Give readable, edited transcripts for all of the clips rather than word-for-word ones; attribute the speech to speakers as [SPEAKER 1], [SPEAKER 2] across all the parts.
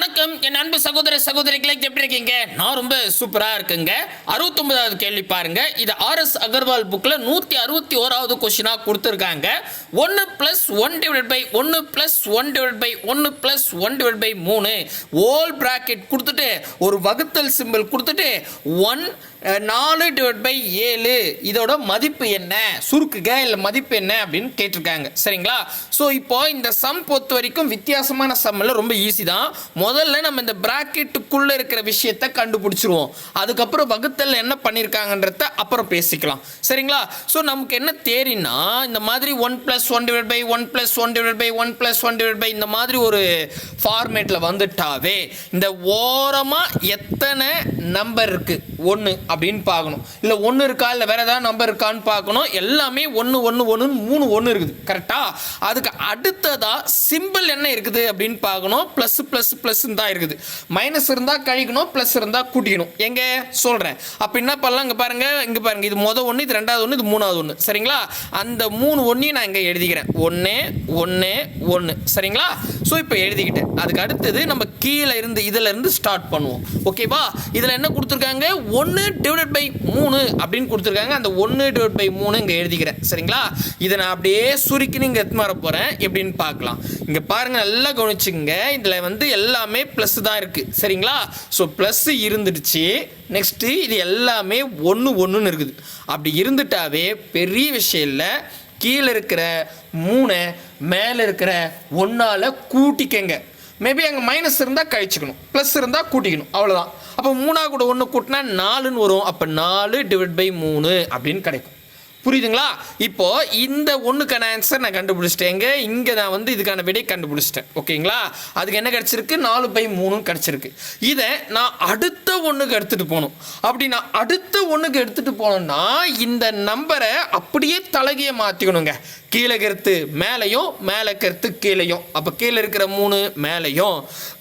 [SPEAKER 1] வணக்கம் என் அன்பு சகோதர சகோதரிகளை எப்படி இருக்கீங்க? நான் ரொம்ப சூப்பரா இருக்குங்க. 69வது கேள்வி பாருங்க. இது ஆர்எஸ் அகர்வால் புக்ல 161வது கொஸ்டினா கொடுத்திருக்காங்க. 1 + 1/1 + 1/1 + 1/3 ஹோல் பிராக்கெட் கொடுத்துட்டு ஒரு வகுத்தல் சிம்பிள் கொடுத்துட்டு 4/7 இதோட மதிப்பு என்ன, சுருக்குக இல்லை மதிப்பு என்ன அப்படின்னு கேட்டிருக்காங்க. சரிங்களா? ஸோ இப்போ இந்த சம் பொறுத்த வரைக்கும் வித்தியாசமான சம்மில் ரொம்ப ஈஸி தான். முதல்ல நம்ம இந்த பிராக்கெட்டுக்குள்ளே இருக்கிற விஷயத்தை கண்டுபிடிச்சிருவோம். அதுக்கப்புறம் வகுத்தல் என்ன பண்ணியிருக்காங்கன்றத அப்புறம் பேசிக்கலாம். சரிங்களா? ஸோ நமக்கு என்ன தேரின்னா இந்த மாதிரி 1 + 1/1 + 1/1 + 1/, இந்த மாதிரி ஒரு ஃபார்மேட்டில் வந்துட்டாவே இந்த ஓரமாக எத்தனை நம்பர் இருக்குது 1 அப்படின்னு பார்க்கணும். இல்லை 1 இருக்கா இல்லை வேற ஏதாவது நம்பர் இருக்கான்னு பார்க்கணும். எல்லாமே 1 1 1 3 1 இருக்குது. கரெக்டா? அதுக்கு அடுத்ததா சிம்பிள் என்ன இருக்குது அப்படின்னு பார்க்கணும். ப்ளஸ் ப்ளஸ் ப்ளஸ் தான் இருக்குது. மைனஸ் இருந்தால் கழிக்கணும், ப்ளஸ் இருந்தால் கூட்டிக்கணும். எங்க சொல்கிறேன். அப்போ என்ன பண்ணலாம்? இங்கே பாருங்க, இங்கே பாருங்க. இது மொதல் 1, இது 2வது 1, இது 3வது 1. சரிங்களா? அந்த 3 1ஐயும் நான் இங்கே எழுதிக்கிறேன். 1 1 1. சரிங்களா? ஸோ இப்போ எழுதிக்கிட்டேன். அதுக்கு அடுத்தது நம்ம கீழே இருந்து இதில் இருந்து ஸ்டார்ட் பண்ணுவோம். ஓகேவா? இதில் என்ன கொடுத்துருக்காங்க? 1/3 அப்படின்னு கொடுத்துருக்காங்க. அந்த 1/3 இங்கே எழுதிக்கிறேன். சரிங்களா? இதை நான் அப்படியே சுருக்கி இங்கே எடுத்து வர போகிறேன். எப்படின்னு பார்க்கலாம். இங்கே பாருங்க, நல்லா கவனிச்சுங்க. இதில் வந்து எல்லாமே ப்ளஸ் தான் இருக்குது. சரிங்களா? So plus இருந்துடுச்சு. நெக்ஸ்ட்டு இது எல்லாமே 1 1ன்னு இருக்குது. அப்படி இருந்துட்டாவே பெரிய விஷயம் இல்லை. கீழே இருக்கிற 3 மேலே இருக்கிற 1ஆல் கூட்டிக்கங்க. மேபி அங்கே மைனஸ் இருந்தால் கழிச்சுக்கணும், ப்ளஸ் இருந்தால் கூட்டிக்கணும். அவ்வளோதான். அப்போ 3 கூட 1 கூட்டினா 4ன்னு வரும். அப்போ 4/3 அப்படின்னு கிடைக்கும். புரியுதுங்களா? இப்போ இந்த 1க்கான ஆன்சர் நான் கண்டுபிடிச்சிட்டேங்க. இங்கே நான் வந்து இதுக்கான விடை கண்டுபிடிச்சிட்டேன். ஓகேங்களா? அதுக்கு என்ன கிடச்சிருக்கு? 4/3 கிடச்சிருக்கு. இதை நான் அடுத்த 1க்கு எடுத்துகிட்டு போகணும். அப்படி நான் அடுத்த 1க்கு எடுத்துகிட்டு போனோம்னா இந்த நம்பரை அப்படியே தலைகையை மாற்றிக்கணுங்க. கீழே கருத்து மேலேயும், மேலே கருத்து கீழேயும். அப்போ கீழே இருக்கிற 3 மேலேயும்,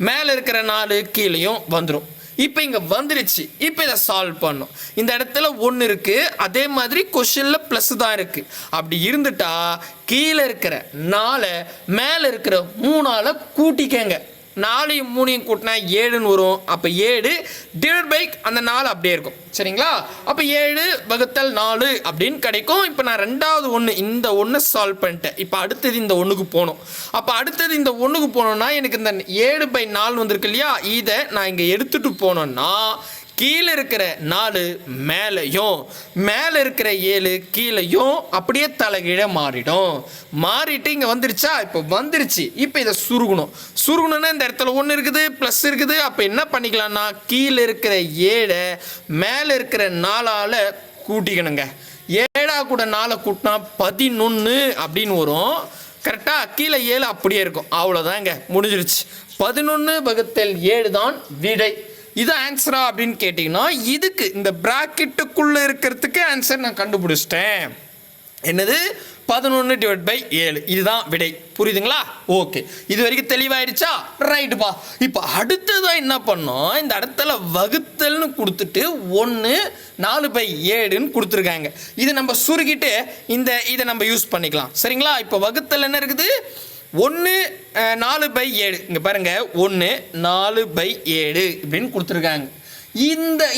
[SPEAKER 1] மேலே இருக்கிற 4 கீழேயும் வந்துடும். இப்போ இங்கே வந்துருச்சு. இப்போ இதை சால்வ் பண்ணும். இந்த இடத்துல 1 இருக்குது. அதே மாதிரி கொஷனில் ப்ளஸ் தான் இருக்குது. அப்படி இருந்துட்டா கீழே இருக்கிற 4 மேலே இருக்கிற 3ஆல் கூட்டிக்கங்க. 4யும் 3யும் கூட்டினா 7ன்னு வரும். அப்போ 7 அந்த 4 அப்படியே இருக்கும். சரிங்களா? அப்போ 7/4 அப்படின்னு கிடைக்கும். இப்போ நான் 2வது 1 இந்த 1 சால்வ் பண்ணிட்டேன். இப்போ அடுத்தது இந்த 1க்கு போகணும். அப்போ அடுத்தது இந்த 1க்கு போனோம்னா எனக்கு இந்த 7/4 வந்திருக்கு இல்லையா? இதை நான் இங்கே எடுத்துகிட்டு போனோன்னா கீழே இருக்கிற 4 மேலேயும், மேலே இருக்கிற 7 கீழேயும் அப்படியே தலைகீழே மாறிடும். மாறிட்டு இங்கே வந்துருச்சா? இப்போ வந்துருச்சு. இப்போ இதை சுருகணும்னா இந்த இடத்துல 1 இருக்குது, ப்ளஸ் இருக்குது. அப்போ என்ன பண்ணிக்கலாம்னா கீழே இருக்கிற 7 மேலே இருக்கிற 4ஆல் கூட்டிக்கணுங்க. 7 கூட 4 கூட்டினா 11 அப்படின்னு வரும். கரெக்டாக? கீழே 7 அப்படியே இருக்கும். அவ்வளோதாங்க, முடிஞ்சிருச்சு. 11/7 தான் விடை. இது ஆன்சரா அப்படின்னு கேட்டிங்கன்னா இதுக்கு இந்த பிராக்கெட்டுக்குள்ளே இருக்கிறதுக்கு ஆன்சர் நான் கண்டுபிடிச்சிட்டேன். என்னது? 11/7. இதுதான் விடை. புரியுதுங்களா? ஓகே, இது வரைக்கும் தெளிவாயிடுச்சா? ரைட்டுப்பா. இப்போ அடுத்ததான் என்ன பண்ணோம்? இந்த இடத்துல வகுத்தல்னு கொடுத்துட்டு 1 4/7ன்னு கொடுத்துருக்காங்க. இது நம்ம சுருக்கிட்டு இதை நம்ம யூஸ் பண்ணிக்கலாம். சரிங்களா? இப்போ வகுத்தல் என்ன இருக்குது? 1 4/7. இங்கே பாருங்கள், 1 4/7 இப்படின்னு கொடுத்துருக்காங்க.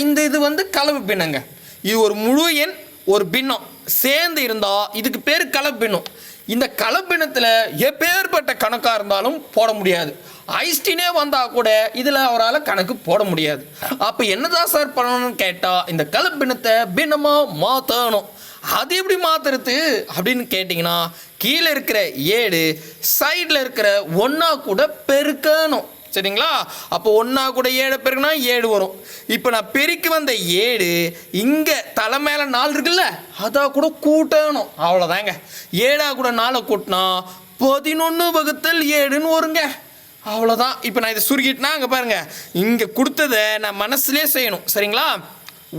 [SPEAKER 1] இந்த இது வந்து கலப்பு பின்னங்க. இது ஒரு முழு எண், ஒரு பின்னம் சேர்ந்து இருந்தால் இதுக்கு பேர் கலப்பு பின்னம். இந்த கலப்பினத்தில் எப்பேற்பட்ட கணக்காக இருந்தாலும் போட முடியாது. ஐஸ்டினே வந்தால் கூட இதில் அவரால் கணக்கு போட முடியாது. அப்போ என்னதான் சார் பண்ணணும்னு கேட்டால் இந்த கலப்பினத்தை பின்னமாக மாற்றணும். அது எப்படி மாற்றுறது அப்படின்னு கேட்டிங்கன்னா கீழே இருக்கிற 7 சைடில் இருக்கிற 1 கூட பெருக்கணும். சரிங்களா? அப்போ 1 கூட 7 பெருக்கினா 7 வரும். இப்போ நான் பெருக்கி வந்த 7 இங்கே தலை மேலே 4 இருக்குல்ல, அதான் கூட கூட்டணும். அவ்வளோதாங்க. 7 கூட 4 கூட்டினா 11/7ன்னு வருங்க. அவ்வளோதான். இப்போ நான் இதை சுருக்கிட்டேன்னா அங்கே பாருங்கள், இங்கே கொடுத்ததை நான் மனசுலேயே செய்யணும். சரிங்களா?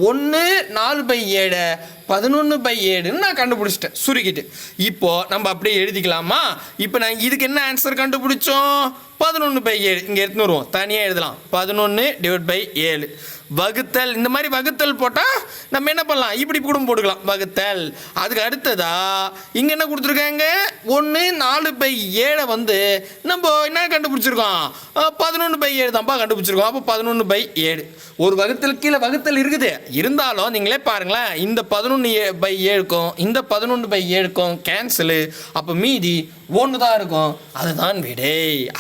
[SPEAKER 1] 1 4/7 11/7ன்னு நான் கண்டுபிடிச்சிட்டேன் சுருக்கிட்டு. இப்போ நம்ம அப்படியே எழுதிக்கலாமா? இப்போ நான் இதுக்கு என்ன ஆன்சர் கண்டுபிடிச்சோம்? 11/7 இங்கே எடுத்துன்னு வருவோம், தனியாக எழுதலாம். 11/7 வகுத்தல். இந்த மாதிரி வகுத்தல் போட்டால் நம்ம என்ன பண்ணலாம், இப்படி கூட போட்டுக்கலாம் வகுத்தல். அதுக்கு அடுத்ததா இங்கே என்ன கொடுத்துருக்காங்க, 4/7 வந்து நம்ம என்ன கண்டுபிடிச்சிருக்கோம், 11/7 தான்ப்பா கண்டுபிடிச்சிருக்கோம். அப்போ 11/7 ஒரு வகுத்தல் கீழே வகுத்தல் இருக்குது. இருந்தாலும் நீங்களே பாருங்களேன், இந்த 11/7க்கும் இந்த 11/7க்கும் கேன்சலு. அப்போ மீதி 1 தான் இருக்கும். அதுதான் விடை.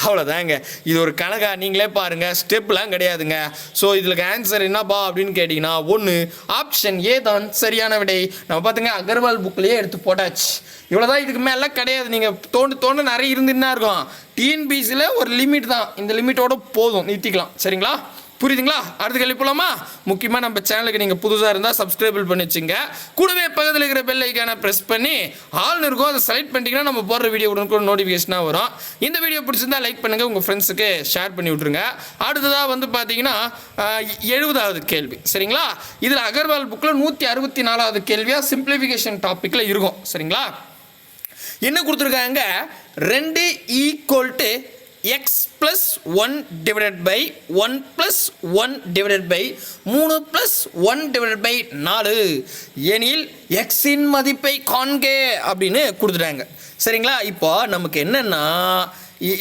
[SPEAKER 1] அவ்வளோதாங்க. இது ஒரு கணக்கா, நீங்களே பாருங்கள், ஸ்டெப்லாம் கிடையாதுங்க. ஸோ இதில் ஆன்சர் என்னப்பா அப்படின்னு கேட்டிங்கன்னா 1 ஆப்ஷன் ஏ தான் சரியான விடை. நம்ம பார்த்துங்க அகர்வால் புக்லேயே எடுத்து போட்டாச்சு. இவ்வளோதான், இதுக்கு மேலே கிடையாது. நீங்கள் தோண்டு நிறைய இருந்துன்னா இருக்கும். டிஎன்பிசியில் ஒரு லிமிட் தான், இந்த லிமிட்டோட போதும், நிறுத்திக்கலாம். சரிங்களா, புரியுதுங்களா? அடுத்த கேள்வி போகலாமா? முக்கியமாக நம்ம சேனலுக்கு நீங்கள் புதுசாக இருந்தால் சப்ஸ்கிரைப் பண்ணி வச்சுங்க. கூடவே பக்கத்தில் இருக்கிற பெல் ஐக்கானை ப்ரெஸ் பண்ணி ஆல்னு இருக்கும், அதை செலக்ட் பண்ணிட்டீங்கன்னா நம்ம போடுற வீடியோ உடனே நோட்டிஃபிகேஷனாக வரும். இந்த வீடியோ பிடிச்சிருந்தா லைக் பண்ணுங்கள், உங்கள் ஃப்ரெண்ட்ஸுக்கு ஷேர் பண்ணி விட்ருங்க. அடுத்ததாக வந்து பார்த்தீங்கன்னா 70வது கேள்வி. சரிங்களா, இதில் அகர்வால் புக்கில் 164வது கேள்வியாக சிம்பிளிஃபிகேஷன் டாப்பிக்கில் இருக்கும். சரிங்களா, என்ன கொடுத்துருக்காங்க, 2 = x + 1 / 1 + 1 / 3 + 1 / 4 எனில் எக்ஸின் மதிப்பை காண்க அப்படின்னு கொடுத்துட்டாங்க. சரிங்களா, இப்போ நமக்கு என்னென்னா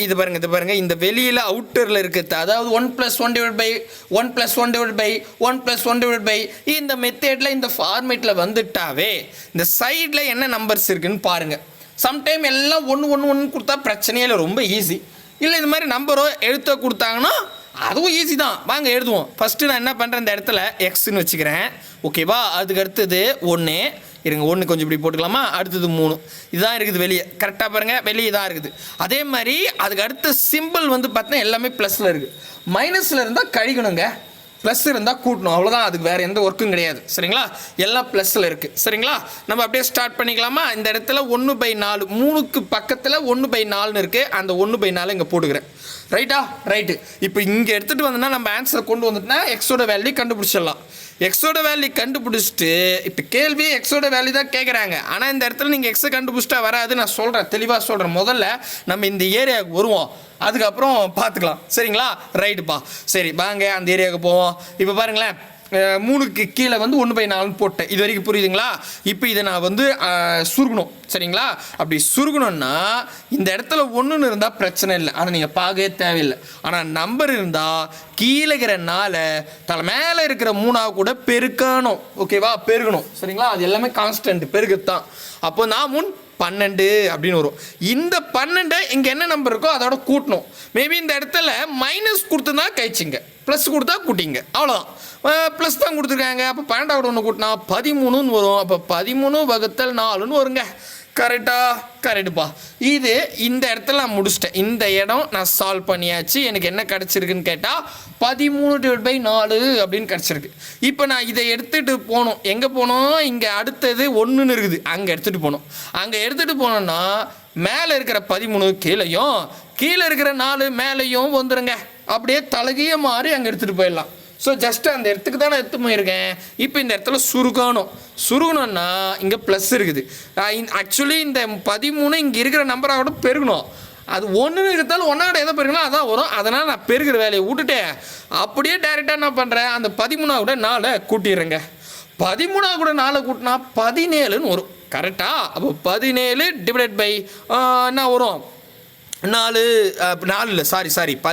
[SPEAKER 1] இது பாருங்க, இந்த வெளியில் அவுட்டரில் இருக்குது, அதாவது 1 + 1 / 1 + 1 / 1 + 1 / இந்த மெத்தேடில் இந்த ஃபார்மேட்டில் வந்துட்டாவே இந்த சைடில் என்ன நம்பர்ஸ் இருக்குன்னு பாருங்கள். சம்டைம் எல்லாம் 1 1 1 கொடுத்தா பிரச்சனையே இல்லை, ரொம்ப ஈஸி. இல்லை இது மாதிரி நம்பரோ எழுத்தோ கொடுத்தாங்கன்னா அதுவும் ஈஸி தான். வாங்க எழுதுவோம். ஃபஸ்ட்டு நான் என்ன பண்ணுறேன், இந்த இடத்துல எக்ஸ்ன்னு வச்சுக்கிறேன். ஓகேவா, அதுக்கு அடுத்தது 1 இருங்க, 1 கொஞ்சம் இப்படி போட்டுக்கலாமா, அடுத்தது 3. இதுதான் இருக்குது வெளியே. கரெக்டாக பாருங்கள், வெளியே தான் இருக்குது. அதே மாதிரி அதுக்கு அடுத்த சிம்பிள் வந்து பார்த்தீங்கன்னா எல்லாமே ப்ளஸில் இருக்குது. மைனஸில் இருந்தால் கழிக்கணுங்க, ப்ளஸ் இருந்தால் கூட்டணும், அவ்வளோதான். அதுக்கு வேறு எந்த ஒர்க்கும் கிடையாது. சரிங்களா, எல்லாம் ப்ளஸில் இருக்குது. சரிங்களா, நம்ம அப்படியே ஸ்டார்ட் பண்ணிக்கலாமா? இந்த இடத்துல 1/4, 3க்கு பக்கத்தில் 1/4 இருக்குது. அந்த 1/4 இங்கே போட்டுக்கிறேன். ரைட்டா, ரைட்டு. இப்போ இங்கே எடுத்துகிட்டு வந்தோன்னா நம்ம ஆன்சரை கொண்டு வந்துட்டுனா எக்ஸோட வேல்யூ கண்டுபிடிச்சிடலாம். எக்ஸோட வேல்யூ கண்டுபிடிச்சிட்டு இப்போ கேள்வி எக்ஸோட வேல்யூ தான் கேட்குறாங்க. ஆனால் இந்த இடத்துல நீங்கள் எக்ஸை கண்டுபிடிச்சிட்டா வராது. நான் சொல்கிறேன், தெளிவாக சொல்கிறேன். முதல்ல நம்ம இந்த ஏரியாவுக்கு வருவோம், அதுக்கப்புறம் பார்த்துக்கலாம். சரிங்களா, ரைட்டுப்பா. சரி வாங்க அந்த ஏரியாவுக்கு போவோம். இப்போ பாருங்களேன், 3க்கு கீழே வந்து 1/4 போட்டேன். இது வரைக்கும் புரியுதுங்களா? இப்போ இதை நான் வந்து சுருகணும். சரிங்களா, அப்படி சுருகணும்னா இந்த இடத்துல 1ன்னு இருந்தால் பிரச்சனை இல்லை, அதை நீங்கள் பார்க்கவே தேவையில்லை. ஆனால் நம்பர் இருந்தால் கீழே இருக்கிற 4 தலை மேலே இருக்கிற 3 கூட பெருக்கணும். ஓகேவா, பெருகணும். சரிங்களா, அது எல்லாமே கான்ஸ்டன்ட், பெருகுத்தான். அப்போ நான் 12 அப்படின்னு வரும். இந்த 12 இங்கே என்ன நம்பர் இருக்கோ அதோட கூட்டணும். மேபி இந்த இடத்துல மைனஸ் கொடுத்துருந்தா கழிச்சிங்க, ப்ளஸ் கொடுத்தா கூட்டிங்க, அவ்வளோதான். ப்ளஸ் தான் கொடுத்துருக்காங்க. அப்போ 12 ஒன்று கூட்டினா 13ன்னு வரும். அப்போ 13/4ன்னு வருங்க. கரெக்டா, கரெக்டுப்பா. இது இந்த இடத்துல நான் முடிச்சிட்டேன். இந்த இடம் நான் சால்வ் பண்ணியாச்சு. எனக்கு என்ன கிடச்சிருக்குன்னு கேட்டால் 13/4 அப்படின்னு கிடச்சிருக்கு. இப்போ நான் இதை எடுத்துகிட்டு போகணும். எங்கே போகணும், இங்கே அடுத்தது 1ன்னு இருக்குது, அங்கே எடுத்துகிட்டு போகணும். அங்கே எடுத்துகிட்டு போனோன்னா மேலே இருக்கிற 13 கீழேயும், கீழே இருக்கிற 4 மேலேயும் வந்துடுங்க. அப்படியே தலகைய மாறி அங்கே எடுத்துகிட்டு போயிடலாம். ஸோ ஜஸ்ட்டு அந்த இடத்துக்கு தான் நான் எடுத்து போயிருக்கேன். இப்போ இந்த இடத்துல சுருகணும்னா இங்கே ப்ளஸ் இருக்குது. ஆக்சுவலி இந்த 13 இங்கே இருக்கிற நம்பராக கூட பெருகணும். அது 1 இருந்தாலும் 1 எதை பெருகணும் அதான் வரும். அதனால் நான் பெருகிற வேலையை விட்டுட்டு அப்படியே டைரெக்டாக என்ன பண்ணுறேன், அந்த 13 கூட 4 கூட்டிடுறேங்க. 13 கூட 4 கூட்டினா 17ன்னு வரும். கரெக்டாக, அப்போ 17 / என்ன வரும், 4 இல்லை, சாரி 17 /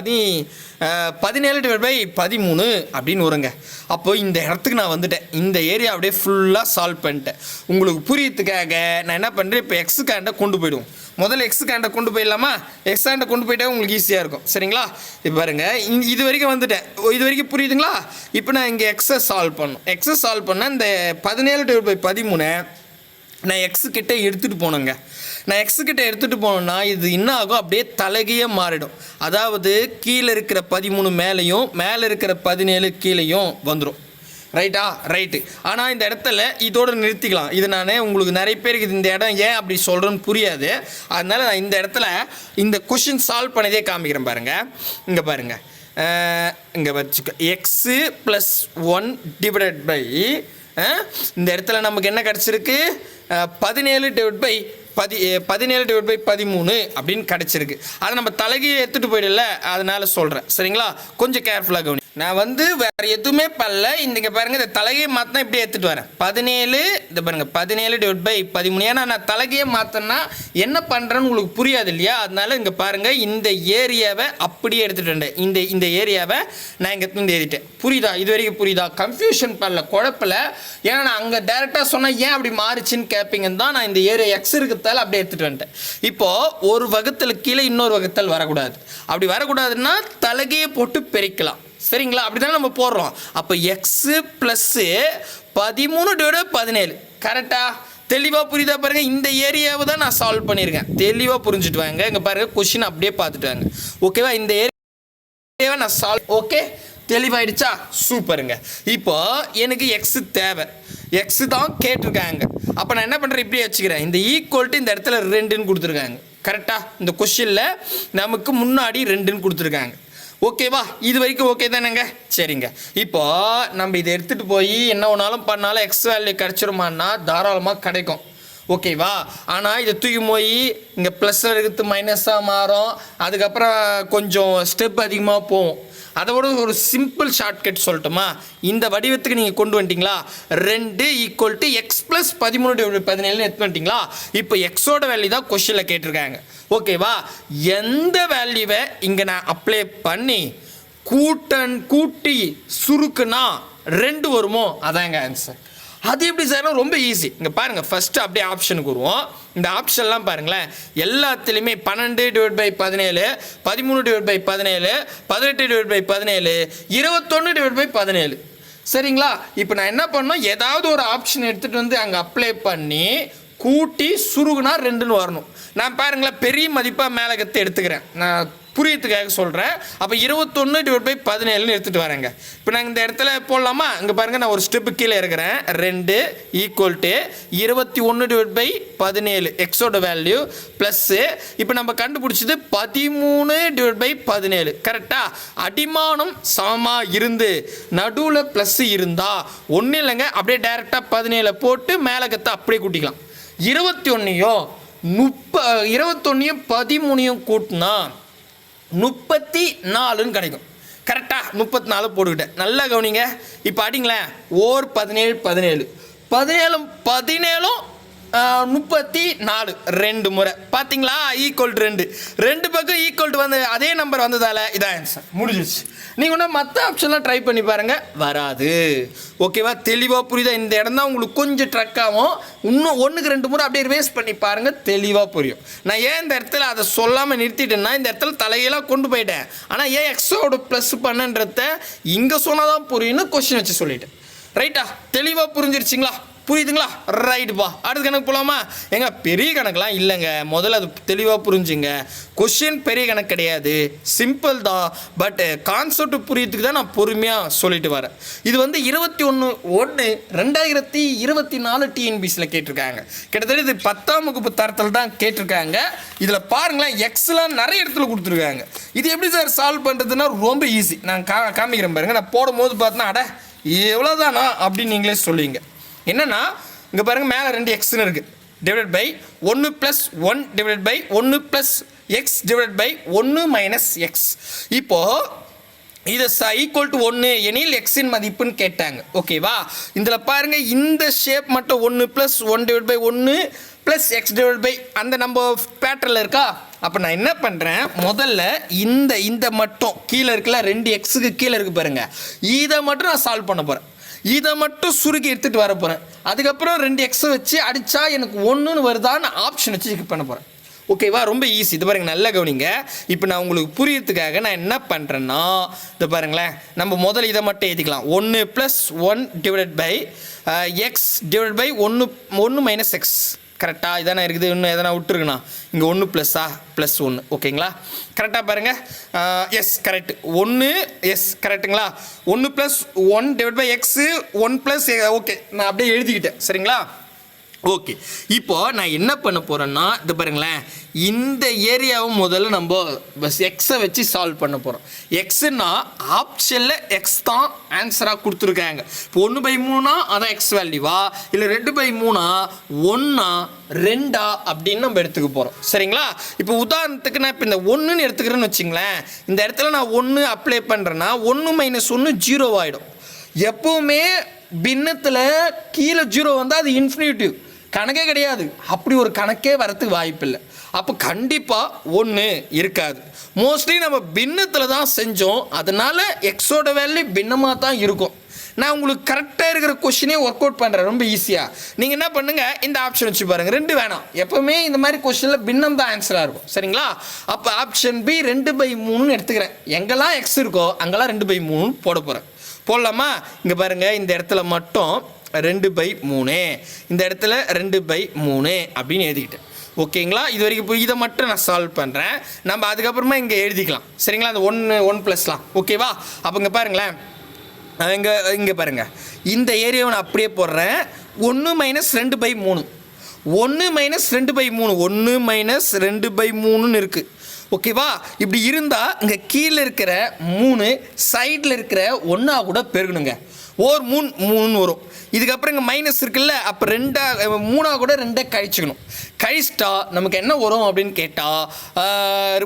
[SPEAKER 1] 13 அப்படின்னு வருங்க. அப்போ இந்த இடத்துக்கு நான் வந்துட்டேன். இந்த ஏரியா அப்படியே ஃபுல்லாக சால்வ் பண்ணிட்டேன். உங்களுக்கு புரியறதுக்காக நான் என்ன பண்ணுறேன், இப்போ எக்ஸுக்காண்ட கொண்டு போயிடுவோம். முதல்ல எக்ஸுக்காண்ட கொண்டு போயிடலாமா? எக்ஸாண்ட கொண்டு போயிட்டா உங்களுக்கு ஈஸியாக இருக்கும். சரிங்களா, இப்போ பாருங்கள், இது வரைக்கும் வந்துட்டேன். இது வரைக்கும் புரியுதுங்களா? இப்போ நான் இங்கே எக்ஸை சால்வ் பண்ணேன். இந்த 17 / 13 நான் எக்ஸுக்கிட்ட எடுத்துகிட்டு போனேங்க. நான் எக்ஸுக்கிட்ட எடுத்துகிட்டு போனோன்னா இது என்ன ஆகும், அப்படியே தலகையே மாறிடும். அதாவது கீழே இருக்கிற 13 மேலேயும், மேலே இருக்கிற 17 கீழேயும் வந்துடும். ரைட்டா, ரைட்டு. ஆனால் இந்த இடத்துல இதோடு நிறுத்திக்கலாம். இது நான் உங்களுக்கு நிறைய பேருக்கு இந்த இடம் ஏன் அப்படி சொல்கிறேன்னு புரியாது. அதனால் நான் இந்த இடத்துல இந்த கொஷின் சால்வ் பண்ணதே காமிக்கிறேன். பாருங்கள், இங்கே பாருங்கள், இங்கே வச்சுக்க எக்ஸு + 1 / இந்த இடத்துல நமக்கு என்ன கிடச்சிருக்கு, 17 / 17/13 அப்படின்னு கிடச்சிருக்கு. அதை நம்ம தலைகீழ எடுத்துகிட்டு போயிடல, அதனால சொல்கிறேன். சரிங்களா, கொஞ்சம் கேர்ஃபுல்லாக கவனி. நான் வந்து வேறு எதுவுமே பண்ணல. இங்கே பாருங்கள், இந்த தலைகையை மாற்றினா இப்படி எடுத்துகிட்டு வரேன். 17 இந்த பாருங்கள் 17/13. ஏன்னா நான் தலைகையை மாற்றினா என்ன பண்ணுறேன்னு உங்களுக்கு புரியாது இல்லையா, அதனால இங்கே பாருங்கள் இந்த ஏரியாவை அப்படியே எடுத்துகிட்டு வந்தேன். இந்த ஏரியாவை நான் இங்கே எழுதிட்டேன். புரியுதா? இது வரைக்கும் புரியுதா? கன்ஃபியூஷன் பண்ணல, குழப்பல. ஏன்னா நான் அங்கே டேரெக்டாக சொன்னால் ஏன் அப்படி மாறிச்சின்னு கேட்பீங்கன்னு தான் நான் இந்த ஏரியா எக்ஸ் இருக்கிறதால அப்படியே எடுத்துகிட்டு வந்துட்டேன். இப்போது ஒரு வகுத்தல் கீழே இன்னொரு வகுத்தல் வரக்கூடாது. அப்படி வரக்கூடாதுன்னா தலைகையை போட்டு பெருக்கலாம். சரிங்களா, அப்படி தானே நம்ம போடுறோம். அப்போ எக்ஸு ப்ளஸ்ஸு 13/17 கரெக்டா? தெளிவாக புரியுதா பாருங்கள். இந்த ஏரியாவை தான் நான் சால்வ் பண்ணியிருக்கேன். தெளிவாக புரிஞ்சுட்டு வாங்க. இங்கே பாருங்கள், கொஷின் அப்படியே பார்த்துட்டு வாங்க. ஓகேவா? இந்த ஏரியாவை நான் சால்வ். ஓகே, தெளிவாயிடுச்சா? சூப்பருங்க. இப்போ எனக்கு எக்ஸு தேவை, எக்ஸு தான் கேட்டிருக்காங்க. அப்போ நான் என்ன பண்ணுறேன், இப்படியே வச்சுக்கிறேன். இந்த ஈக்குவல்ட்டு இந்த இடத்துல 2ன்னு கொடுத்துருக்காங்க. கரெக்டாக? இந்த கொஷினில் நமக்கு முன்னாடி 2ன்னு கொடுத்துருக்காங்க. ஓகேவா? இது வரைக்கும் ஓகே தானேங்க? சரிங்க. இப்போ நம்ம இதை எடுத்துகிட்டு போய் என்ன ஒன்றாலும் பண்ணாலும் எக்ஸ் வேல்யூ கிடச்சிருமான்னா தாராளமாக கிடைக்கும். ஓகேவா? ஆனால் இதை தூக்கி போய் இங்கே ப்ளஸ் இருக்கிறது மைனஸாக மாறும். அதுக்கப்புறம் கொஞ்சம் ஸ்டெப் அதிகமாக போகும். அதை விட ஒரு சிம்பிள் ஷார்ட்கட் சொல்லட்டுமா? இந்த வடிவத்துக்கு நீங்கள் கொண்டு வந்துட்டீங்களா, 2 = எக்ஸ் ப்ளஸ் 13/17 எடுத்து வந்துட்டீங்களா? இப்போ எக்ஸோட வேல்யூ தான் கொஷனில் கேட்டிருக்காங்க. ஓகேவா? எந்த வேல்யூவை இங்கே நான் அப்ளை பண்ணி கூட்டி சுருக்குனா 2 வருமோ அதாங்க ஆன்சர். அது எப்படி சார்? ரொம்ப ஈஸி. இங்கே பாருங்கள், ஃபஸ்ட்டு அப்படியே ஆப்ஷனுக்கு வருவோம். இந்த ஆப்ஷன்லாம் பாருங்களேன், எல்லாத்துலேயுமே 12/17, 13/17, 18/17, 21/17. சரிங்களா? இப்போ நான் என்ன பண்ணணும், ஏதாவது ஒரு ஆப்ஷன் எடுத்துகிட்டு வந்து அங்கே அப்ளை பண்ணி கூட்டி சுருகுனா 2ன்னு வரணும். நான் பாருங்களேன், பெரிய மதிப்பாக மேலே எடுத்துக்கிறேன். நான் புரியத்துக்காக சொல்கிறேன். அப்போ 21/17 எடுத்துகிட்டு வரேங்க. இப்போ நாங்கள் இந்த இடத்துல போடலாமா? இங்கே பாருங்கள், நான் ஒரு ஸ்டெப்பு கீழே இருக்கிறேன். 2 = 21/17 எக்ஸோட வேல்யூ ப்ளஸ்ஸு இப்போ நம்ம கண்டுபிடிச்சது 13/17. கரெக்டாக? அடிமானம் சமமாக இருந்து நடுவில் ப்ளஸ் இருந்தால் ஒன்றும் இல்லைங்க, அப்படியே டேரெக்டாக 17 போட்டு மேலே அப்படியே கூட்டிக்கலாம். 21யும் 13யும் கூட்டினா 34ன்னு கிடைக்கும். கரெக்டாக 34 போட்டுக்கிட்டேன். நல்லா கவனிங்க. இப்போ அடிங்களேன், 17 34 2 முறை பார்த்தீங்களா? =2 2 பக்கம் ஈக்குவல் வந்து அதே நம்பர் வந்ததால இதான் ஆன்சர். முடிஞ்சிச்சு. நீங்கள் ஒன்றும் மற்ற ஆப்ஷன்லாம் ட்ரை பண்ணி பாருங்கள், வராது. ஓகேவா? தெளிவாக புரியுதா? இந்த இடம் தான் உங்களுக்கு கொஞ்சம் ட்ரக் ஆகும். இன்னும் 1க்கு 2 முறை அப்படியே ரிவைஸ் பண்ணி பாருங்கள், தெளிவாக புரியும். நான் ஏன் இந்த இடத்துல அதை சொல்லாமல் நிறுத்திட்டேன்னா, இந்த இடத்துல தலையெல்லாம் கொண்டு போயிட்டேன். ஆனால் ஏன் எக்ஸோட ப்ளஸ் பண்ணன்றத இங்கே சொன்னால் தான் புரியும்னு கொஸ்டின் வச்சு சொல்லிட்டேன். ரைட்டா? தெளிவாக புரிஞ்சிருச்சிங்களா? புரியுதுங்களா? ரைட்டுப்பா. அடுத்த கணக்கு போகலாமா? ஏங்க பெரிய கணக்கெலாம் இல்லைங்க, முதல்ல அது தெளிவாக புரிஞ்சுங்க. கொஷின் பெரிய கணக்கு கிடையாது, சிம்பிள் தான். பட் கான்செப்ட் புரியறதுக்கு தான் நான் பொறுமையாக சொல்லிட்டு வரேன். இது வந்து 21/1/2024 டிஎன்பிசியில் கேட்டிருக்காங்க. கிட்டத்தட்ட இது 10ஆம் வகுப்பு தரத்தில் தான் கேட்டிருக்காங்க. இதில் பாருங்களேன், எக்ஸ்லாம் நிறைய இடத்துல கொடுத்துருக்காங்க. இது எப்படி சார் சால்வ் பண்ணுறதுன்னா ரொம்ப ஈஸி. நான் காமிக்கிறேன் பாருங்கள். நான் போடும்போது பார்த்தா அட எவ்வளோதானா அப்படின்னு நீங்களே சொல்லுவீங்க. என்னன்னா, இங்கே பாருங்கள், மேலே 2 எக்ஸ்ன்னு இருக்குது. Divide by 1 + 1 divide by 1 + x divide by 1 - x. இப்போது இது =1 எனில் எக்ஸின் மதிப்புன்னு கேட்டாங்க. ஓகேவா? இதில் பாருங்கள், இந்த ஷேப் மட்டும் 1 + 1 divide by 1 + x divide by அந்த நம்ம பேட்டர்னில் இருக்கா? அப்போ நான் என்ன பண்ணுறேன், முதல்ல இந்த மட்டும் கீழே இருக்குல்ல, 2 எக்ஸுக்கு கீழே இருக்குது பாருங்கள், இதை மட்டும் நான் சால்வ் பண்ண போகிறேன். இதை மட்டும் சுருக்கி எடுத்துகிட்டு வர போகிறேன். அதுக்கப்புறம் 2 எக்ஸை வச்சு அடித்தா எனக்கு 1ன்னு வருதான்னு ஆப்ஷன் வச்சு செக் பண்ண போகிறேன். ஓகேவா? ரொம்ப ஈஸி. இது பாருங்கள், நல்லா கவனிங்க. இப்போ நான் உங்களுக்கு புரியறதுக்காக நான் என்ன பண்ணுறேன்னா, இதை பாருங்களேன், நம்ம முதல்ல இதை மட்டும் எழுதிக்கலாம். 1 + 1 divide by x divide by 1 - x. கரெக்டாக இதானே இருக்குது? இன்னும் எதனா விட்டுருக்குண்ணா? இங்கே 1 + +1. ஓகேங்களா? கரெக்டாக பாருங்கள். Yes correct. 1 எஸ் கரெக்டுங்களா? 1 + 1 டிவைட் பை எக்ஸு 1 + ஓகே, நான் அப்படியே எழுதிக்கிட்டேன். சரிங்களா? ஓகே, இப்போ நான் என்ன பண்ண போகிறேன்னா இது பாருங்களேன், இந்த ஏரியாவை முதல்ல நம்ம பஸ் எக்ஸை வச்சு சால்வ் பண்ண போகிறோம். எக்ஸுன்னா ஆப்ஷனில் எக்ஸ் தான் ஆன்சராக கொடுத்துருக்காங்க. இப்போ 1/3 அதான் எக்ஸ் வேல்யூவா, இல்லை 2/3 1 2 அப்படின்னு நம்ம எடுத்துக்க போகிறோம். சரிங்களா? இப்போ உதாரணத்துக்கு நான் இப்போ இந்த 1ன்னு எடுத்துக்கிறேன்னு வச்சுங்களேன். இந்த இடத்துல நான் 1 அப்ளை பண்ணுறேன்னா 1 - 1 0 ஆகிடும். எப்போவுமே பின்னத்தில் கீழே 0 வந்தால் அது இன்ஃபினிட்டிவ் கணக்கே கிடையாது. அப்படி ஒரு கணக்கே வரத்துக்கு வாய்ப்பு இல்லை. அப்போ கண்டிப்பாக 1 இருக்காது. மோஸ்ட்லி நம்ம பின்னத்தில் தான் செஞ்சோம், அதனால எக்ஸோட வேல்யூ பின்னமாக தான் இருக்கும். நான் உங்களுக்கு கரெக்டாக இருக்கிற கொஷினே ஒர்க் அவுட் பண்ணுறேன் ரொம்ப ஈஸியாக. நீங்கள் என்ன பண்ணுங்கள், இந்த ஆப்ஷன் வச்சு பாருங்கள். 2 வேணாம், எப்போவுமே இந்த மாதிரி கொஷினில் பின்னம் தான் ஆன்சராக இருக்கும். சரிங்களா? அப்போ ஆப்ஷன் பி 2/3 எடுத்துக்கிறேன். எங்கெல்லாம் எக்ஸ் இருக்கோ அங்கெல்லாம் 2/3 போட போகிறேன். போடலாமா? இங்கே பாருங்கள், இந்த இடத்துல மட்டும் 2/3, இந்த இடத்துல 2/3 அப்படின்னு எழுதிக்கிட்டேன். ஓகேங்களா? இது வரைக்கும் இப்போ இதை மட்டும் நான் சால்வ் பண்ணுறேன். நம்ம அதுக்கப்புறமா இங்கே எழுதிக்கலாம். சரிங்களா? அந்த 1 +லாம் ஓகேவா? அப்போ இங்கே பாருங்களேன், இங்கே பாருங்கள், இந்த ஏரியாவை நான் அப்படியே போடுறேன். 1 - 2/3, 1 - 2/3, 1 - 2/3ன்னு இருக்குது. ஓகேவா? இப்படி இருந்தால் இங்கே கீழே இருக்கிற 3 சைடில் இருக்கிற 1 கூட பெருகணுங்க. 3 வரும். இதுக்கப்புறம் இங்கே மைனஸ் இருக்குல்ல, அப்போ 3 கூட 2 கழிச்சுக்கணும். கழிச்சிட்டா நமக்கு என்ன வரும் அப்படின்னு கேட்டால்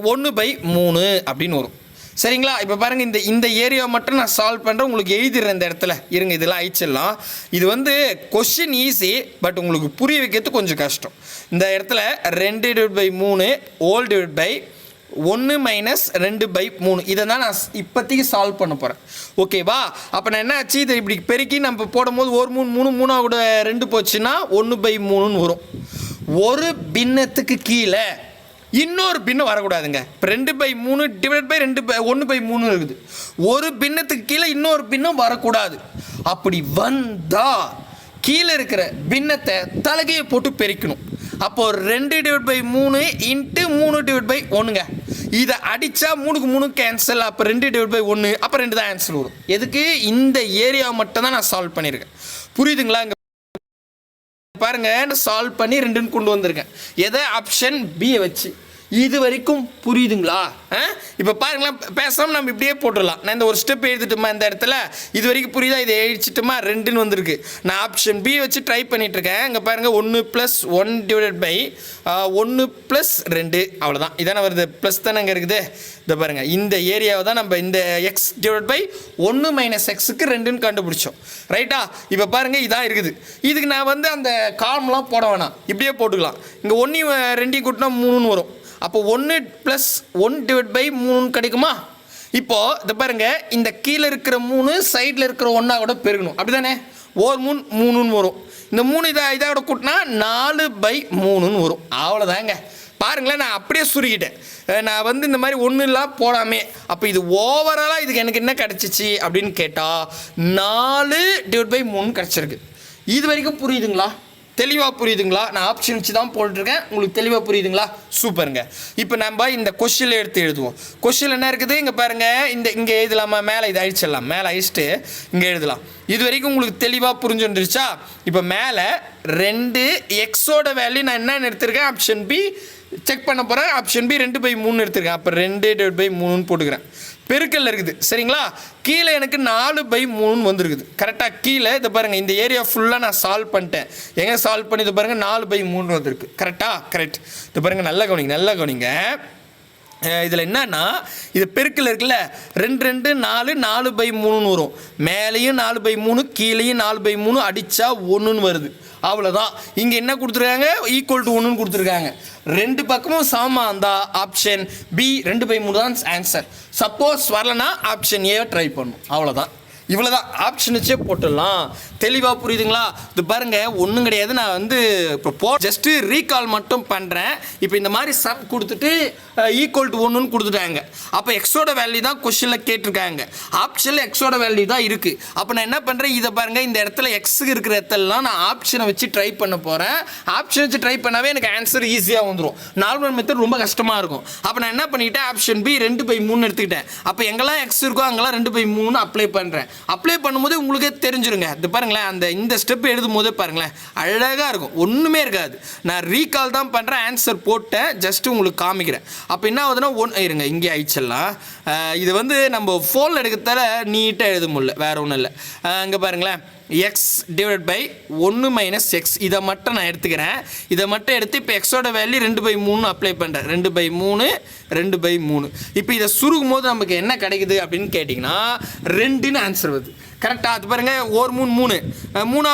[SPEAKER 1] 1/3 அப்படின்னு வரும். சரிங்களா? இப்போ பாருங்கள், இந்த ஏரியா மட்டும் நான் சால்வ் பண்ணுறேன், உங்களுக்கு எழுதிடுறேன் இந்த இடத்துல. இருங்க, இதெல்லாம் அழிச்சிடலாம். இது வந்து கொஷின் ஈஸி, பட் உங்களுக்கு புரிய வைக்கிறது கொஞ்சம் கஷ்டம். இந்த இடத்துல 2/3 ஹோல் டிவைட் பை 1 - 2/3 இதை தான் நான் இப்போதைக்கு சால்வ் பண்ண போகிறேன். ஓகேவா? அப்போ நான் என்ன ஆச்சு, இதை இப்படி பெருக்கி நம்ம போடும்போது 1 3 3 கூட 2 போச்சுன்னா 1/3 வரும். ஒரு பின்னத்துக்கு கீழே இன்னொரு பின்னம் வரக்கூடாதுங்க. இப்போ 2/3 டிவைட் பை 1/3 இருக்குது. ஒரு பின்னத்துக்கு கீழே இன்னொரு பின்னம் வரக்கூடாது. அப்படி வந்தால் கீழே இருக்கிற பின்னத்தை தலகையை போட்டு பெருக்கணும். அப்போது 2/3 இன்ட்டு 3/1ங்க. இதை அடித்தா 3க்கு 3 கேன்சல். அப்போ 2/1, அப்போ 2 தான் ஆன்சர் வரும். எதுக்கு? இந்த ஏரியா மட்டும் தான் நான் சால்வ் பண்ணியிருக்கேன். புரியுதுங்களா? இங்கே பாருங்கள், சால்வ் பண்ணி 2ன்னு கொண்டு வந்திருக்கேன். எதை? ஆப்ஷன் பியை வச்சு. இது வரைக்கும் புரியுதுங்களா? இப்போ பாருங்களேன், பேசாமல் நம்ம இப்படியே போட்டுடலாம். நான் இந்த ஒரு ஸ்டெப் எழுதிட்டுமா இந்த இடத்துல, இது வரைக்கும் புரியுதா? இதை எழுதிட்டுமா 2ன்னு வந்திருக்கு. நான் ஆப்ஷன் பி வச்சு ட்ரை பண்ணிகிட்ருக்கேன். இங்கே பாருங்கள், 1 + 1 டிவைட் பை 1 + 2 அவ்வளோதான். இதானே வருது, ப்ளஸ் தானே அங்கே இருக்குது. இதை பாருங்கள், இந்த ஏரியாவை தான் நம்ம இந்த எக்ஸ் டிவைட் பை 1 - எக்ஸுக்கு 2ன்னு கண்டுபிடிச்சோம். ரைட்டா? இப்போ பாருங்கள், இதான் இருக்குது. இதுக்கு நான் வந்து அந்த காலம்லாம் போட வேணாம், இப்படியே போட்டுக்கலாம். இங்கே 1 2 கூட்டினா 3ன்னு வரும். அப்போ 1 + 1 டிவைட் பை 3 கிடைக்குமா? இப்போது இதை பாருங்கள், இந்த கீழே இருக்கிற 3 சைடில் இருக்கிற 1 கூட பெருகணும். அப்படி தானே? 3 வரும். இந்த 3 இதோட கூட்டினா 4/3 வரும். அவ்வளோதாங்க. பாருங்களேன், நான் அப்படியே சுருக்கிட்டேன். நான் வந்து இந்த மாதிரி 1 போடாமே. அப்போ இது ஓவராலாக இதுக்கு எனக்கு என்ன கிடச்சிச்சு அப்படின்னு கேட்டால் 4/3 கிடச்சிருக்கு. இது வரைக்கும் புரியுதுங்களா? தெளிவாக புரியுதுங்களா? நான் ஆப்ஷன் வச்சு தான் போட்டுருக்கேன். உங்களுக்கு தெளிவாக புரியுதுங்களா? சூப்பருங்க. இப்போ நம்ம இந்த கொஷினில் எடுத்து எழுதுவோம். கொஷினில் என்ன இருக்குது? இங்கே பாருங்கள், இங்கே எழுதலாமா? மேலே இதை அழிச்சிடலாம். மேலே அழிச்சிட்டு இங்கே எழுதலாம். இது வரைக்கும் உங்களுக்கு தெளிவாக புரிஞ்சுருந்துருச்சா? இப்போ மேலே 2 எக்ஸோட வேல்யூ நான் என்னென்னு எடுத்திருக்கேன், ஆப்ஷன் பி செக் பண்ண போகிறேன். ஆப்ஷன் பி 2/3 எடுத்திருக்கேன். அப்போ 2/3 போட்டுக்கிறேன். பெருக்கல் இருக்குது. சரிங்களா? கீழே எனக்கு 4/3 வந்துருக்குது. கரெக்டாக கீழே இதை பாருங்கள், இந்த ஏரியா ஃபுல்லாக நான் சால்வ் பண்ணிட்டேன். எங்கே சால்வ் பண்ணி இதை பாருங்கள், 4/3 வந்துருக்கு. கரெக்டாக? கரெக்ட். இதை பாருங்கள், நல்லா கவனிங்க. இதில் என்னன்னா, இது பெருக்கல் இருக்குல்ல, 2 2 4 4/3 வரும். மேலேயும் 4/3, கீழேயும் 4/3 அடித்தா 1ன்னு வருது. அவ்வளோதான். இங்கே என்ன கொடுத்துருக்காங்க? ஈக்குவல் டு 1ன்னு கொடுத்துருக்காங்க. 2 பக்கமும் சமமாக இருந்தால் ஆப்ஷன் பி 2/3 தான் ஆன்சர். சப்போஸ் வரலன்னா ஆப்ஷன் ஏ ட்ரை பண்ணும். அவ்வளோதான். இவ்வளோ தான். ஆப்ஷன் வச்சே போட்டுடலாம். தெளிவாக புரியுதுங்களா? இது பாருங்கள், ஒன்றும் கிடையாது. நான் வந்து இப்போ ஜஸ்ட்டு ரீகால் மட்டும் பண்ணுறேன். இப்போ இந்த மாதிரி சம் கொடுத்துட்டு ஈக்குவல் டு 1ன்னு கொடுத்துட்டாங்க. அப்போ எக்ஸோட வேல்யூ தான் கொஷனில் கேட்டிருக்காங்க. ஆப்ஷனில் எக்ஸோட வேல்யூ தான் இருக்குது. அப்போ நான் என்ன பண்ணுறேன், இதை பாருங்கள், இந்த இடத்துல எக்ஸுக்கு இருக்கிற இடத்துலலாம் நான் ஆப்ஷனை வச்சு ட்ரை பண்ண போகிறேன். ஆப்ஷன் வச்சு ட்ரை பண்ணாவே எனக்கு ஆன்சர் ஈஸியாக வந்துடும். நார்மல் மெத்தட் ரொம்ப கஷ்டமாக இருக்கும். அப்போ நான் என்ன பண்ணிக்கிட்டேன், ஆப்ஷன் பி 2/3 எடுத்துக்கிட்டேன். அப்போ எங்கெல்லாம் எக்ஸ் இருக்கோ அங்கெல்லாம் 2/3 அப்ளை பண்ணுறேன். அப்ளை பண்ணும்போது உங்களுக்கே தெரிஞ்சிருங்க. இது பாருங்களேன், இந்த ஸ்டெப் எழுதும் போதே பாருங்களேன் அழகாக இருக்கும், ஒன்றுமே இருக்காது. நான் ரீகால் தான் பண்ணுறேன், ஆன்சர் போட்டேன், ஜஸ்ட்டு உங்களுக்கு காமிக்கிறேன். அப்போ என்ன ஆகுதுன்னா இருங்க இங்கே ஆயிடுச்சிடலாம். இது வந்து நம்ம ஃபோனில் எடுக்கிறதால நீட்டாக எழுத முடியல, வேறு ஒன்றும் இல்லை. இங்கே பாருங்களேன், x divide by 1 minus x, இதை மட்டும் நான் எடுத்துக்கிறேன். இதை மட்டும் எடுத்து இப்போ எக்ஸோட வேல்யூ 2/3 அப்ளை பண்ணுறேன். 2/3 2/3. இப்போ இதை சுருக்கும் போது நமக்கு என்ன கிடைக்குது அப்படின்னு கேட்டிங்கன்னா 2ன்னு ஆன்சர் வருது. கரெக்டாக அது பாருங்கள், 1 3 3 மூணா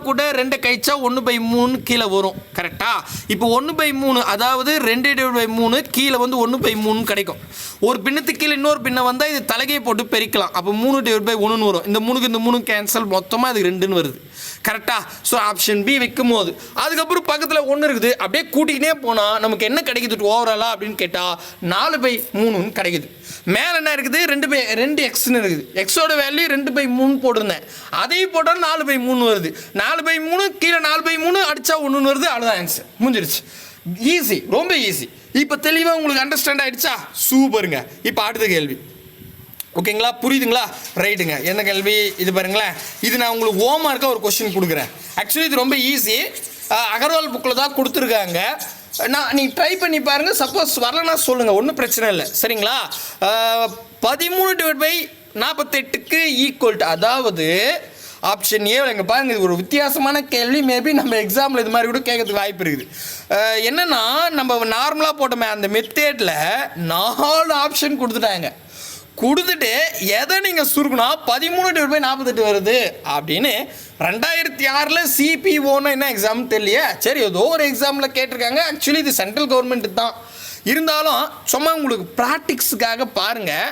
[SPEAKER 1] கூட 2 கழிச்சா 1/3 கீழே வரும். கரெக்டாக இப்போ 1/3 அதாவது 2/3 கீழே வந்து 1/3 கிடைக்கும். ஒரு பின்னத்துக்கு கீழே இன்னொரு பின்ன வந்தால் இது தலைகையை போட்டு பெருக்கலாம். அப்போ 3/1 வரும். இந்த 3க்கு இந்த 3 கேன்சல், மொத்தமாக அது 2ன்னு வருது. கரெக்டாக. ஸோ ஆப்ஷன் பி வைக்கும் போது அதுக்கப்புறம் பக்கத்தில் 1 இருக்குது, அப்படியே கூட்டிக்கிட்டே போனால் நமக்கு என்ன கிடைக்குது ஓவராலாக அப்படின்னு கேட்டால் 4/3 கிடைக்குது. மேலே என்ன இருக்குது, 2 எக்ஸ்ன்னு இருக்குது. எக்ஸோட வேல்யூ 2/3 போட்டிருந்தேன், அதையும் போட்டால் 4/3 வருது. 4/3 கீழே 4/3 அடித்தா 1 வருது. அவ்வளோதான் ஆன்சர், முடிஞ்சிருச்சு. ஈஸி, ரொம்ப ஈஸி. இப்போ தெளிவாக உங்களுக்கு அண்டர்ஸ்டாண்ட் ஆகிடுச்சா? சூப்பருங்க. இப்போ அடுத்த கேள்வி, ஓகேங்களா, புரியுதுங்களா? ரைட்டுங்க. என்ன கேள்வி இது பாருங்களேன், இது நான் உங்களுக்கு ஹோம்ஒர்க்காக ஒரு கொஸ்டின் கொடுக்குறேன். ஆக்சுவலி இது ரொம்ப ஈஸி, அகர்வால் புக்கில் தான் கொடுத்துருக்காங்க. நீங்கள் ட்ரை பண்ணி பாருங்கள், சப்போஸ் வரலன்னா சொல்லுங்கள், ஒன்றும் பிரச்சனை இல்லை, சரிங்களா? 13/48 ஈக்குவல் டு, அதாவது ஆப்ஷன் ஏ. இங்கே பாருங்கள், இது ஒரு வித்தியாசமான கேள்வி. மேபி நம்ம எக்ஸாமில் இது மாதிரி கூட கேட்கறதுக்கு வாய்ப்பு இருக்குது. என்னென்னா நம்ம நார்மலாக போட்டோமே அந்த மெத்தேடில் 4 ஆப்ஷன் கொடுத்துட்டு எதை நீங்கள் சுருக்கணும் 13/48 வருது அப்படின்னு. 2006 சிபிஓன்னு என்ன எக்ஸாம் தெரியலையே, சரி ஏதோ ஒரு எக்ஸாமில் கேட்டிருக்காங்க. ஆக்சுவலி இது சென்ட்ரல் கவர்மெண்ட் தான் இருந்தாலும் சும்மா உங்களுக்கு ப்ராக்டிக்ஸுக்காக பாருங்கள்.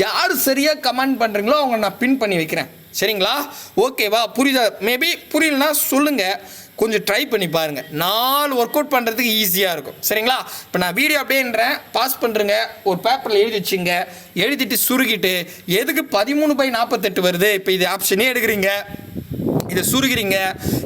[SPEAKER 1] யார் சரியாக கமெண்ட் பண்ணுறீங்களோ அவங்க நான் பின் பண்ணி வைக்கிறேன், சரிங்களா? ஓகேவா, புரியுதா? மேபி புரியலன்னா சொல்லுங்கள், கொஞ்சம் ட்ரை பண்ணி பாருங்கள். 4 ஒர்க் அவுட் பண்ணுறதுக்கு ஈஸியாக இருக்கும், சரிங்களா? இப்போ நான் வீடியோ அப்படின்றேன், பாஸ் பண்ணுறேங்க, ஒரு பேப்பரில் எழுதி வச்சுங்க, எழுதிட்டு சுருக்கிட்டு எதுக்கு 13/48 வருது, இப்போ இது ஆப்ஷனே எடுக்கிறீங்க, இதை சுருகிறீங்க,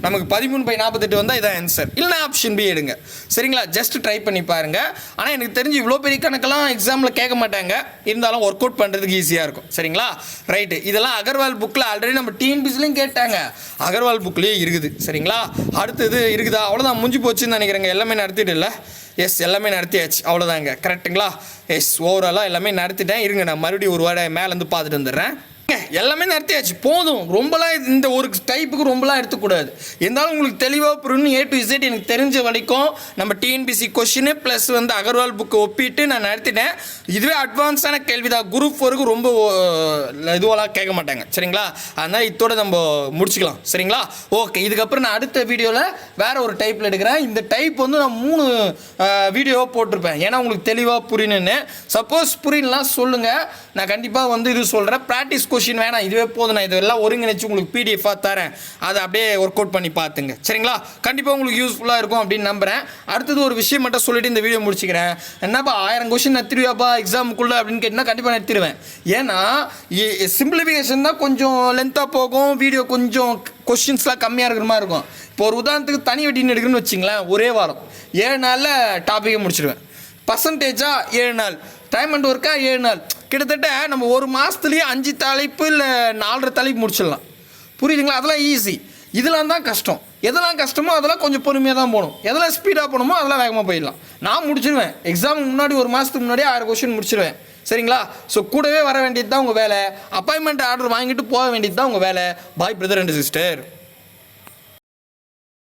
[SPEAKER 1] நமக்கு 13/48 வந்தால் இதான் ஆன்சர். இல்லைனா ஆப்ஷன் பி எடுங்க, சரிங்களா? ஜஸ்ட் ட்ரை பண்ணி பாருங்கள். ஆனால் எனக்கு தெரிஞ்சு இவ்வளோ பெரிய கணக்கெல்லாம் எக்ஸாமில் கேட்க மாட்டாங்க, இருந்தாலும் ஒர்க் அவுட் பண்ணுறதுக்கு ஈஸியாக இருக்கும், சரிங்களா? ரைட்டு. இதெல்லாம் அகர்வால் புக்கில் ஆல்ரெடி நம்ம டிஎன்பிசிலையும் கேட்டாங்க, அகர்வால் புக்லேயே இருக்குது, சரிங்களா? அடுத்தது இருக்குதா? அவ்வளோதான், முடிஞ்சு போச்சுன்னு நினைக்கிறேங்க. எல்லாமே நடத்திட்டு இல்லை? எஸ், எல்லாமே நடத்தியாச்சு, அவ்வளோதாங்க. கரெக்டுங்களா? எஸ், ஓவராலாக எல்லாமே நடத்திட்டேன். இருங்க, நான் மறுபடியும் ஒரு வாடகை மேலேருந்து பார்த்துட்டு வந்துடுறேன். எல்லாமே நடத்தியாச்சு, போதும். ரொம்பலாம் இந்த ஒரு டைப்புக்கு ரொம்பலாம் எடுத்துக்கூடாது. இருந்தாலும் உங்களுக்கு தெளிவாக புரியணும். A to Z எனக்கு தெரிஞ்ச வரைக்கும் நம்ம டிஎன்பிசி கொஷின் ப்ளஸ் வந்து அகர்வால் புக்கை ஒப்பிட்டு நான் நடத்திட்டேன். இதுவே அட்வான்ஸான கேள்வி தான், குரூப் 4க்கு ரொம்ப இதுவெல்லாம் கேட்க மாட்டாங்க, சரிங்களா? அதனால் இதோட நம்ம முடிச்சுக்கலாம், சரிங்களா? ஓகே, இதுக்கப்புறம் நான் அடுத்த வீடியோவில் வேறு ஒரு டைப்பில் எடுக்கிறேன். இந்த டைப் வந்து நான் 3 வீடியோவாக போட்டிருப்பேன், ஏன்னா உங்களுக்கு தெளிவாக புரியணுன்னு. சப்போஸ் புரியலாம் சொல்லுங்கள், நான் கண்டிப்பாக வந்து இது சொல்கிறேன். ப்ராக்டிஸ் கொஷின் வேணாம், இதுவே போதும். நான் இதெல்லாம் ஒருங்கிணைச்சு உங்களுக்கு பிடிஎஃபாக தரேன், அதை அப்படியே ஒர்க் அவுட் பண்ணி பார்த்துங்க, சரிங்களா? கண்டிப்பாக உங்களுக்கு யூஸ்ஃபுல்லாக இருக்கும் அப்படின்னு நம்புகிறேன். அடுத்தது ஒரு விஷயம் மட்டும் சொல்லிட்டு இந்த வீடியோ முடிச்சுக்கிறேன். என்னப்பா 1000 கொஷின் நத்திருவாப்பா எக்ஸாமுக்குள்ளே அப்படின்னு கேட்டால் கண்டிப்பாக நத்திடுவேன். ஏன்னா சிம்பிளிஃபிகேஷன் தான் கொஞ்சம் லென்த்தாக போகும், வீடியோ கொஞ்சம் கொஷின்ஸ்லாம் கம்மியாக இருக்கிற மாதிரி இருக்கும். இப்போ ஒரு உதாரணத்துக்கு தனி வெட்டின்னு எடுக்கிறேன்னு வச்சிங்களேன், ஒரே வாரம் 7 நாளில் டாப்பிக்கை முடிச்சிடுவேன். பர்சன்டேஜாக 7 நாள், டைம் அண்ட் ஒர்க்காக 7 நாள், கிட்டத்தட்ட நம்ம ஒரு மாதத்துலேயே 5 தலைப்பு இல்லை 4.5 தலைப்பு முடிச்சிடலாம். புரியுதுங்களா? அதெல்லாம் ஈஸி. இதெல்லாம் தான் கஷ்டம். எதெல்லாம் கஷ்டமோ அதெல்லாம் கொஞ்சம் பொறுமையாக தான் போகணும், எதெல்லாம் ஸ்பீடாக போகணுமோ அதெல்லாம் வேகமாக போயிடலாம். நான் முடிச்சிடுவேன், எக்ஸாமுக்கு முன்னாடி ஒரு மாதத்துக்கு முன்னாடியே 1000 கொஷின் முடிச்சிடுவேன், சரிங்களா? ஸோ கூடவே வர வேண்டியது தான் உங்கள் வேலை, அப்பாயின்மெண்ட் ஆர்டர் வாங்கிட்டு போக வேண்டியது தான் உங்கள் வேலை. பாய் பிரதர் அண்ட் சிஸ்டர்.